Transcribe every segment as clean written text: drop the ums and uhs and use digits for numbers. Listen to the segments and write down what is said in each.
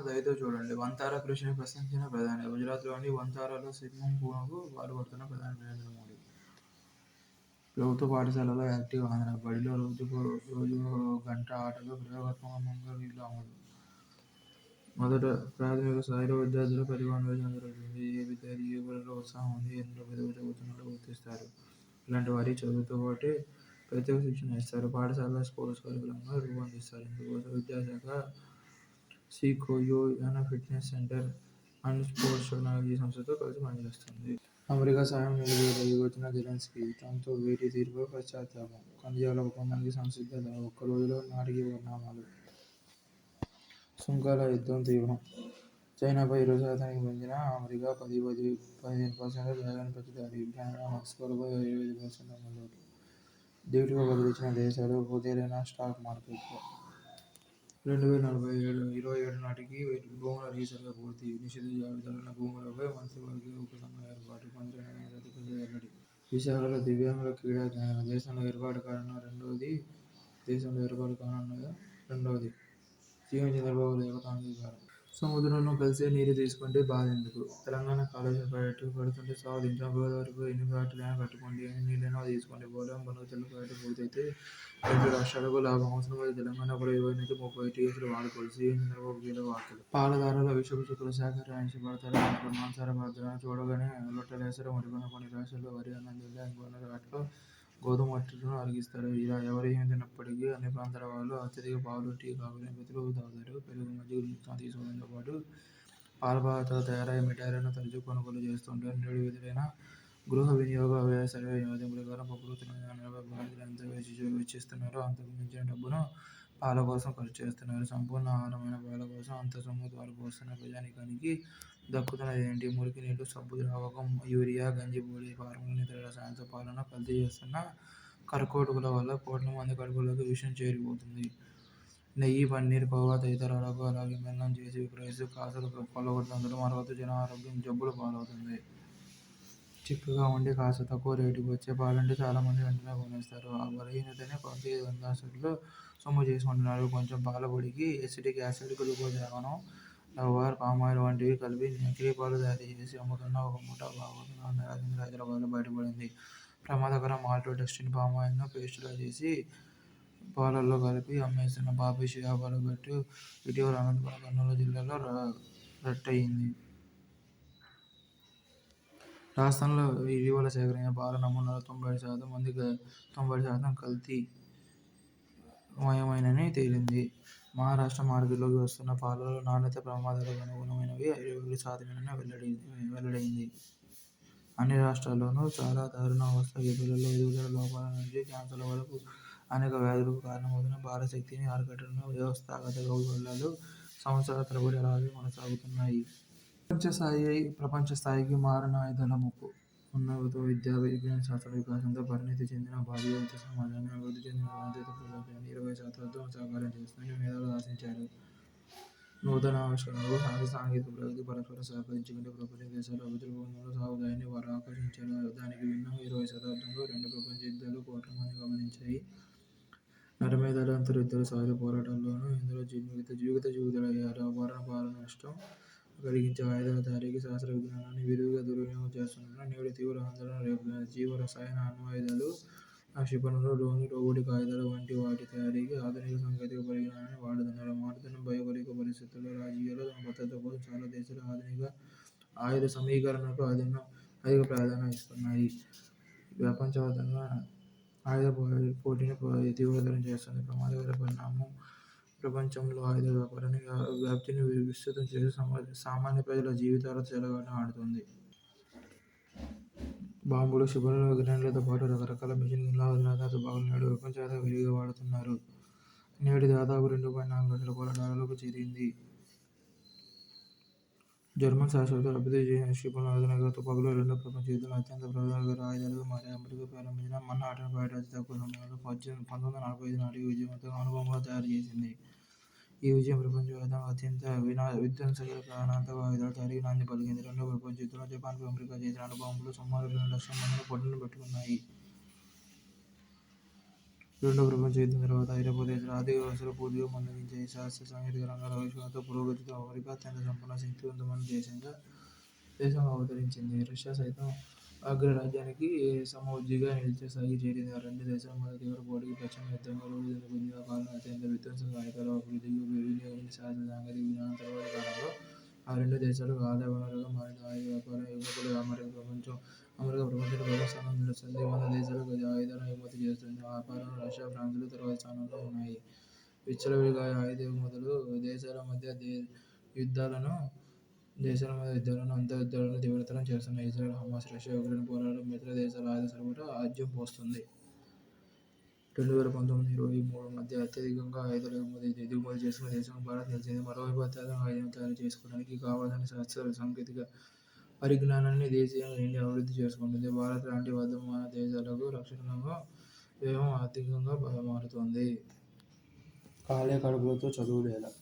దయతో చూడండి. వంతారా కృషిని ప్రశంసించిన ప్రధాని. గుజరాత్‌లోని వంతారాలో స్విమ్మింగ్ పూల్‌కు పాల్పడుతున్న ప్రధాని నరేంద్ర మోదీ. ప్రభుత్వ పాఠశాలలో యాక్టివ్ ఆంధ్ర. బడిలో రోజుకో గంట ఆటలు, ప్రయోగాత్మకంగా నీళ్ల అమలు. మొదట ప్రాథమిక స్థాయిలో విద్యార్థుల ప్రతిభాన్వేషణ జరుగుతుంది. ఏ విద్యార్థికి ఏ పనిలో ఉత్సాహం ఉంది, ఎందులో ప్రతిభ చూపుతున్నాడో గుర్తిస్తారు. ఇలాంటి వారికి చదువుతో పాటే ప్రత్యేక శిక్షణ ఇస్తారు. పాఠశాలలో స్పోర్ట్స్ కరికులంగా రూపొందిస్తారు. ఇందుకోసం విద్యాశాఖ సికోయో fitness centre and sports technology సంస్థతో కలిసి పనిచేస్తుంది. అమెరికా సాయం నిలువలో ఎగువెత్తిన జెలెన్స్కీ. ట్రంప్‌తో భేటీ తీరుపై పశ్చాత్తాపం. ఖనిజాల ఒప్పందానికి సంసిద్ధత. ఒక్క రోజులో నాటికి పరిణామాలు. సుంకాల యుద్ధం తీవ్రం. చైనాపై 20% పెంచిన అమెరికా 15% డ్రాగన్ ప్రతిదాడి. కెనడా, మెక్సికోలపై 25% అమలులోకి. ధీటుగా బదులిచ్చిన దేశాలు. కుదేలైన స్టాక్ మార్కెట్లు. 2027 నాటికి భూముల రీసర్వే పూర్తి. నిషిద్ధ జాబితాలో ఉన్న భూములపై మంత్రివర్గ ఉపసంఘం ఏర్పాటు. మంత్రి నిర్ణయం రద్దుపై వెల్లడి. విశాఖలో దివ్యాంగుల క్రీడా కేంద్రం. దేశంలో ఏర్పాటు కానున్నది రెండోది. సీఎం చంద్రబాబు లేఖకు అంగీకారం. సముద్రంలో కలిసే నీరు తీసుకుంటే బాధెందుకు? తెలంగాణ కాళేశ్వరం ప్రాజెక్టు కడుతుంటే సావదించాం. గోదావరిపై ఎన్ని ఫ్యాక్టరీలైనా కట్టుకోండి, ఎన్ని నీళ్లైనా తీసుకోండి. పోలవరం బనకచెర్ల ప్రాజెక్టు పూర్తయితే 2 రాష్ట్రాలకు లాభం. అవసరమైతే తెలంగాణ కూడా 20-30 టీఎంసీలు వాడుకోవాలి. సీఎం చంద్రబాబు కీలక వ్యాఖ్యలు. పాలదారుల విషపు చుక్కలు సేకరించి పడతారు. నాన్సార భద్రాన్ని చూడగానే లొట్టలేస్తారు. మరికొన్ని కొన్ని రాష్ట్రాల్లో వరి, అన్నం జిల్లా ఇంకొన్ని వాటిలో గోధుమ రొట్టెలను అరిగిస్తారు. ఇలా ఎవరు ఏమి తిన్నప్పటికీ అన్ని ప్రాంతాల వాళ్ళు అత్యధిక పాలు, టీ, కాఫీలను ప్రతిరోజు తాగుతారు. పెరుగు, మజ్జిగలు నిత్యం తీసుకోవడంతో పాటు పాలపాలతో తయారయ్యే మిఠాయిలను తరచూ కొనుగోలు చేస్తుంటారు. నేడు విడుదలైన గృహ వినియోగ వ్యయ సర్వే నివేదిక ప్రకారం ఒక్కొక్క తినుబండారాలపై భారతీయులు ఎంత వెచ్చిస్తున్నారో అంతకు మించిన డబ్బును పాల కోసం ఖర్చు చేస్తున్నారు. సంపూర్ణ ఆహారమైన పాల కోసం అంత సొమ్ము ధారపోస్తున్న ప్రజానీకానికి దక్కుతున్నదేంటి? మురికి నీళ్లు, సబ్బు ద్రావకం, యూరియా, గంజిపొడి, ఫార్మలిన్, ఇతర రసాయనాలతో పాలను కల్తీ చేస్తున్న కర్కోటకుల వల్ల కోట్ల మంది కడుపులోకి విషం చేరిపోతుంది. నెయ్యి, పన్నీర్, కోవా తదితరాలకు అలాగే బెల్లం చేసి విక్రయిస్తూ కాసులు కొల్లగొడుతుంటారు. మరోవైపు జనం ఆరోగ్యం జబ్బుల పాలవుతుంది. చిక్కగా ఉండి కాస్త తక్కువ రేటుకి వచ్చే పాలంటే చాలామంది వెంటనే కొనేస్తారు. ఆ బలహీనతనే కల్తీ దందాసులు సొమ్ము చేసుకుంటున్నారు. కొంచెం పాల పొడికి ఎసిటిక్ యాసిడ్, గ్లూకోజ్ ద్రావణం, లవ్వార్, పామాయిల్ వంటివి కలిపి నకిలీ పాలు తయారు చేసి అమ్ముతున్న ఒక ముఠా భాగవతం నెల కిందట హైదరాబాద్లో బయటపడింది. ప్రమాదకర మాల్టోడెక్స్ట్రిన్ పామాయిల్ను పేస్టులా చేసి పాలల్లో కలిపి అమ్మేస్తున్న బాబిష్ వ్యాపార గుట్టు ఇటీవల అనంతపురం, కర్నూలు జిల్లాల్లో రట్టయ్యింది. రాజస్థాన్లో ఇటీవల సేకరించిన పాల నమూనాల్లో 90% కల్తీ మయమైనని తేలింది. మహారాష్ట్ర మార్కెట్లోకి వస్తున్న పాలలో నాణ్యత, ప్రమాదాలకు అనుగుణమైనవి 21%మేనని వెల్లడైంది. అన్ని రాష్ట్రాల్లోనూ చాలా దారుణ అవస్థ. గేదెలలో ఎదుగుదల లోపాల నుంచి క్యాన్సర్ల వరకు అనేక వ్యాధులకు కారణమవుతున్న బాలశక్తిని అరికట్టడంలో వ్యవస్థాగత వైఫల్యాలు సంవత్సరాల తరబడి అలాగే కొనసాగుతున్నాయి. ప్రపంచ స్థాయికి మారణాయుధాల ముప్పు. ఉన్నత విద్య, విజ్ఞాన శాస్త్ర వికాసంతో పరిణతి చెందిన బాధ్యతాయుత సమాజాన్ని, అభివృద్ధి చెందిన బాధ్యత ప్రపంచాన్ని 20వ శతాబ్దం సాకారం చేస్తుందని మేధావులు ఆశించారు. నూతన ఆవిష్కరణలు, శాస్త్ర సాంకేతిక ప్రగతి పరస్పరం సహకరించుకుంటే ప్రపంచ దేశాలు అభివృద్ధి పథంలో సాగుతాయని వారు ఆకాంక్షించారు. దానికి భిన్నంగా 20వ శతాబ్దంలో 2 ప్రపంచ యుద్ధాలు కోట్ల మంది గమనించాయి. నరమేధాలు, అంతర్యుద్ధాలు, సాయుధ పోరాటాల్లోనూ ఎందరో జీవితులయ్యారు. అపార పాల నష్టం కలిగించే ఆయుధాల తయారీకి శాస్త్ర విజ్ఞానాన్ని విరివిగా దుర్వినియోగం చేస్తుండటం నేడు తీవ్ర ఆందోళన రేపుతున్నది. జీవ రసాయన అణ్వాయుధాలు, క్షిపణులు, డ్రోన్లు, రోబోటిక్ ఆయుధాలు వంటి వాటి తయారీకి ఆధునిక సాంకేతిక పరిజ్ఞానాన్ని వాడుతున్నారు. మారుతున్న భౌగోళిక పరిస్థితుల్లో, రాజకీయాల్లో తమ భద్రత కోసం చాలా దేశాలు ఆధునిక ఆయుధ సమీకరణకు అధిక ప్రాధాన్యం ఇస్తున్నాయి. ప్రపంచవ్యాప్తంగా ఆయుధ పోటీని తీవ్రతరం చేస్తున్న ప్రమాదకర పరిణామం ప్రపంచంలో ఆయుధ వ్యాప్తిని విస్తృతం చేస్తూ సామాన్య ప్రజల జీవితాలతో చెలగాటం ఆడుతోంది. బాంబులు, క్షిపణులు, గ్రెనేడ్లతో పాటు రకరకాల మెషిన్ గన్ల అధునాతన తుపాకులను నేడు ప్రపంచవ్యాప్తంగా విరివిగా వాడుతున్నారు. నేడు దాదాపు $2.4 లక్షల కోట్ల చేరింది. జర్మన్ శాస్త్రవేత్తలు అభివృద్ధి చేసిన క్షిపణులు, ఆధునిక తుపాకులు రెండో ప్రపంచ యుద్ధంలో అత్యంత ప్రమాదకర ఆయుధాలుగా మారాయి. అమెరికా ప్రారంభించిన మన్హాటన్ ప్రాజెక్టు అతి తక్కువ సమయంలో 1945 నాటికి విజయవంతంగా అణుబాంబులను తయారు చేసింది. ఈ విజయం ప్రపంచవ్యాప్తంగా అత్యంత విధ్వంసక ప్రాణాంతక ఆయుధాల తయారీకి నాంది పలికింది. రెండో ప్రపంచ యుద్ధంలో జపాన్పై అమెరికా చేసిన అణుబాంబులు సుమారు 2 లక్షల మందిని పొట్టన పెట్టుకున్నాయి. రెండో ప్రపంచ యుద్ధం తర్వాత ఐరోపా దేశాల ఆర్థిక వ్యవస్థలు పూర్తిగా మందగించాయి. శాస్త్ర సాంకేతిక రంగాల ఆవిష్కరణతో పురోగతితో అమెరికా అత్యంత సంపన్న శక్తివంతమైన దేశంగా అవతరించింది. రష్యా సైతం అగ్రరాజ్యానికి సమవుజ్జిగా నిలిచే స్థాయికి చేరింది. ఆ రెండు దేశాల మధ్య తీవ్ర పోటీకి ప్రచ్ఛన్న యుద్ధంగా రూపుదిద్దుకుంది. ఆ కాలంలో అత్యంత విధ్వంసక ఆయుధాల అభివృద్ధికి వినియోగించిన శాస్త్ర సాంకేతిక విజ్ఞానం తరువాతి కాలంలో ఆ రెండు దేశాలకు ఆదాయ వనరులుగా మారింది. ఆయుధ వ్యాపారం ఎగుమతులు అమెరికా ప్రపంచంలో ప్రథమ స్థానంలో నిలుస్తుంది. 100 దేశాలకు అది ఆయుధాలను ఎగుమతి చేస్తుంది. ఆ వ్యాపారంలో రష్యా, ఫ్రాన్సులు తరువాతి స్థానంలో ఉన్నాయి. విచ్చలవిడిగా ఆయుధ ఎగుమతులు దేశాల మధ్య యుద్ధాలను అంతర్యుద్ధాలను తీవ్రతరం చేస్తున్నాయి. ఇజ్రాయెల్, హమాస్, రష్యా, యుక్రెయిన్ పోరాటం మిత్ర దేశాల ఆయుధ సరఫరా ఆజ్యం పోస్తుంది. 2019-23 మధ్య అత్యధికంగా ఆయుధాలు దిగుమతి చేసుకున్న దేశంగా భారత్ నిలిచింది. మరోవైపు అత్యధికంగా ఆయుధాలు తయారు చేసుకోవడానికి కావాల్సిన శాస్త్ర సాంకేతిక పరిజ్ఞానాన్ని దేశీయంగా ఇండియా అభివృద్ధి చేసుకుంటుంది. భారత్ లాంటి వర్ధమాన దేశాలకు రక్షణ రంగ వ్యయం ఆర్థికంగా మారుతోంది. ఖాళీ కడుపులతో చదువులేలా?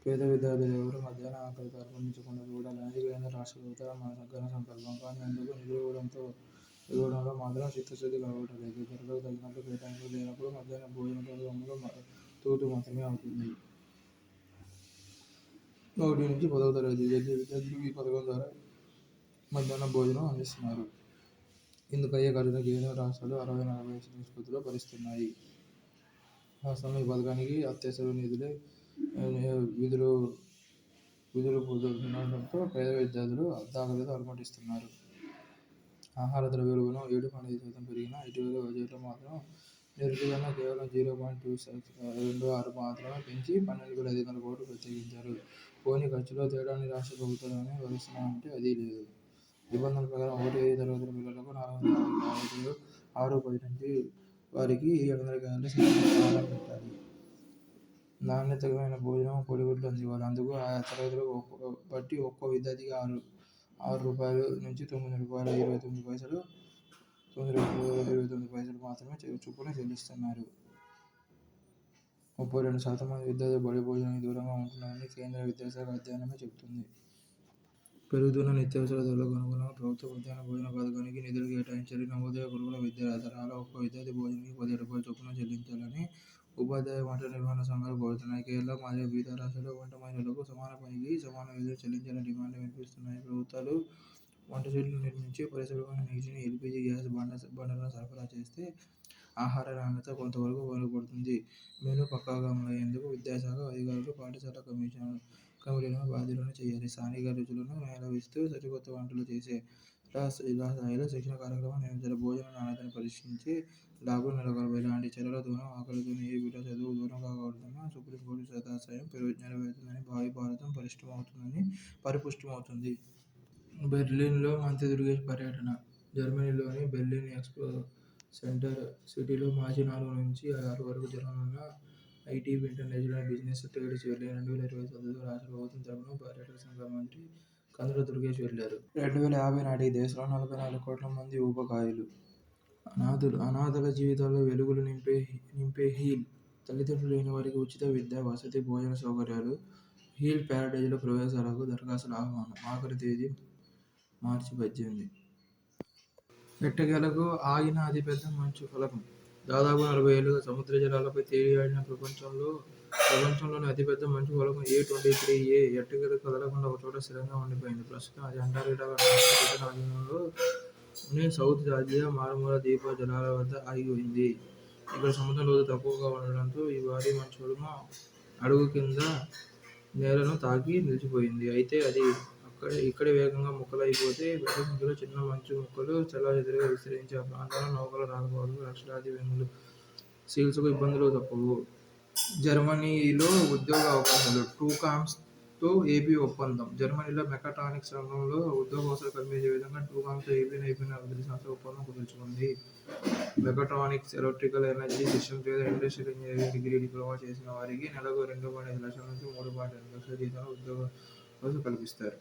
పేద విద్యార్థులు ఎవరూ మధ్యాహ్న ఆకలితో అర్పణించకుండా చూడాలనేది కేంద్ర రాష్ట్ర ప్రభుత్వాల ఘన సంకల్పం. కానీ అందుకు నిధులు ఇవ్వడంలో మాత్రం చిత్తశుద్ధి కనబడటం లేదు. ధరలకు తగినట్లు కేటాయింపులు లేనప్పుడు మధ్యాహ్న భోజన పథకంలో తూతూ మంత్రమే అవుతుంది. 1 నుంచి 10వ తరగతి విద్యార్థులకు ఈ పథకం ద్వారా మధ్యాహ్న భోజనం అందిస్తున్నారు. ఇందుకయ్యే ఖర్చును కేంద్రం, రాష్ట్రాలు 60-40 నిష్పత్తిలో భరిస్తున్నాయి. వాస్తవంలో ఈ పథకానికి అత్యవసర విధులు ఉండడంతో పేద విద్యార్థులు అర్ధాకలితో అలమటిస్తున్నారు. ఆహార ద్రవ్యోల్బణం 7.5% పెరిగినా ఇటీవలి బడ్జెట్లో మాత్రం నిరుద్యోగాన్ని కేవలం 0.26% మాత్రమే పెంచి 12,500 కోట్లు ప్రత్యేకించారు. పోనీ ఖర్చులో తేడాని రాష్ట్ర ప్రభుత్వాలనే భరిస్తున్నాయంటే అదీ లేదు. నిబంధనల ప్రకారం 1-5 తరగతుల పిల్లలకు 450 6-10 నుంచి వారికి 700 శిక్షణ పెట్టాలి. నాణ్యతమైన భోజనం, కోడిగుడ్లు అందివ్వాలి. అందుకు ఆయా తరగతులను బట్టి ఒక్కో విద్యార్థికి రూ. 6 నుంచి రూ. 9.29 మాత్రమే చొప్పున చెల్లిస్తున్నారు. 32% మంది విద్యార్థులు బడి భోజనానికి దూరంగా ఉంటున్నారని కేంద్ర విద్యాశాఖ అధ్యయనమే చెబుతుంది. పెరుగుతున్న నిత్యావసర ధరలకు అనుగుణంగా ప్రభుత్వ మధ్యాహ్న భోజన పథకానికి నిధులు కేటాయించాలి. నవోదయ గురుకుల విద్యార్థుల ఒక్కో విద్యార్థి భోజనానికి రూ. 10 చొప్పున చెల్లించాలని ఉపాధ్యాయ వంట నిర్వహణ సంఘాలు కోరుతున్నాయి. కేరళ మాదిరిగా మిగతా రాష్ట్రాల్లో వంట మహిళలకు సమాన పనికి సమాన వేతనం చెల్లించాలని డిమాండ్లు వినిపిస్తున్నాయి. ప్రభుత్వాలు వంట షెడ్లు నిర్మించి పరిశుభ్రమైన నీటిని, ఎల్పీజీ గ్యాస్ బండలను సరఫరా చేస్తే ఆహార నాణ్యత కొంతవరకు మెరుగుపడుతుంది. మెనూ పక్కాగా అమలయ్యేందుకు విద్యాశాఖ అధికారులు పాఠశాల కమిటీలను బాధ్యులను చేయాలి. స్థానిక రుచులను మేళవిస్తూ సరికొత్త వంటలు చేసేలా స్థాయిలో శిక్షణ కార్యక్రమాలు నిర్వహించాలి. భోజన నాణ్యతను పరీక్షించే ల్యాబ్లు నెలకొల్పాలి. ఇలాంటి చర్యలతోనూ ఆకలితోనే ఏ బిడ్డ చదువుకు దూరం కాకూడదన్న సుప్రీంకోర్టు సదాశయం నెరవేరుతుందని భావి భారతం పరిపుష్టమవుతుంది. బెర్లిన్లో మంత్రి దుర్గేష్ పర్యటన. జర్మనీలోని బెర్లిన్ ఎక్స్పో సెంటర్ సిటీలో మార్చి 4 నుంచి 6 వరకు జరగనున్న ITB international business trade fair 2020 సదస్సుకు రాష్ట్ర ప్రభుత్వం తరపున పర్యాటక శాఖ మంత్రి కందుల దుర్గేష్ వెళ్లారు. 2050 నాటికి దేశంలో 44 కోట్ల మంది ఊబకాయులు, అనాథల జీవితాల్లో వెలుగులు నింపే హీల్ తల్లిదండ్రులు లేని వారికి ఉచిత విద్య, వసతి, భోజన సౌకర్యాలు. హీల్ ప్యారడైజ్లో ప్రవేశాలకు దరఖాస్తుల ఆహ్వానం. ఆఖరి తేదీ మార్చి 18. ఎట్టకేలకు ఆగిన అతిపెద్ద మంచు ఫలకం. దాదాపు 40 ఏళ్లుగా సముద్ర జలాలపై తేలియాడిన ప్రపంచంలోని అతిపెద్ద మంచు ఫలకం A23A ఎట్టకేలకు కదలకుండా ఒకచోట స్థిరంగా ఉండిపోయింది. ప్రస్తుతం అది అంటార్కిటికా ఖండంలోని బ్రిటన్ ఆధీనంలోని సౌత్ జార్జియా మారుమూల ద్వీప జలాల వద్ద ఆగిపోయింది. ఇక్కడ సముద్రం లోతు తక్కువగా ఉండడంతో ఈ భారీ మంచు ఫలకం అడుగు కింద నేలను తాకి నిలిచిపోయింది. అయితే అది ఇక్కడే వేగంగా ముక్కలైపోతే పెద్ద సంఖ్యలో చిన్న మంచు ముక్కలు చెల్లాచెదురుగా విస్తరించి ఆ ప్రాంతంలో నౌకల రాకపోకలకు లక్షలాది వేములు సీల్స్కు ఇబ్బందులు తప్పవు. జర్మనీలో ఉద్యోగ అవకాశాలు. ట్రూకామ్స్తో ఏపీ ఒప్పందం. జర్మనీలో మెకాట్రానిక్స్ రంగంలో ఉద్యోగావకాశాలు కల్పించే విధంగా ట్రూకామ్స్తో ఏపీ నైపుణ్య అభివృద్ధి సంస్థ ఒప్పందం కుదుర్చుకుంది. మెకాట్రానిక్స్, ఎలక్ట్రికల్, ఎనర్జీ సిస్టమ్స్ లేదా ఇండస్ట్రియల్ ఇంజనీరింగ్ డిగ్రీ, డిప్లొమా చేసిన వారికి నెలకు 2.5 లక్షల నుంచి 3.2 లక్షల జీతంలో ఉద్యోగావకాశాలు కల్పిస్తారు.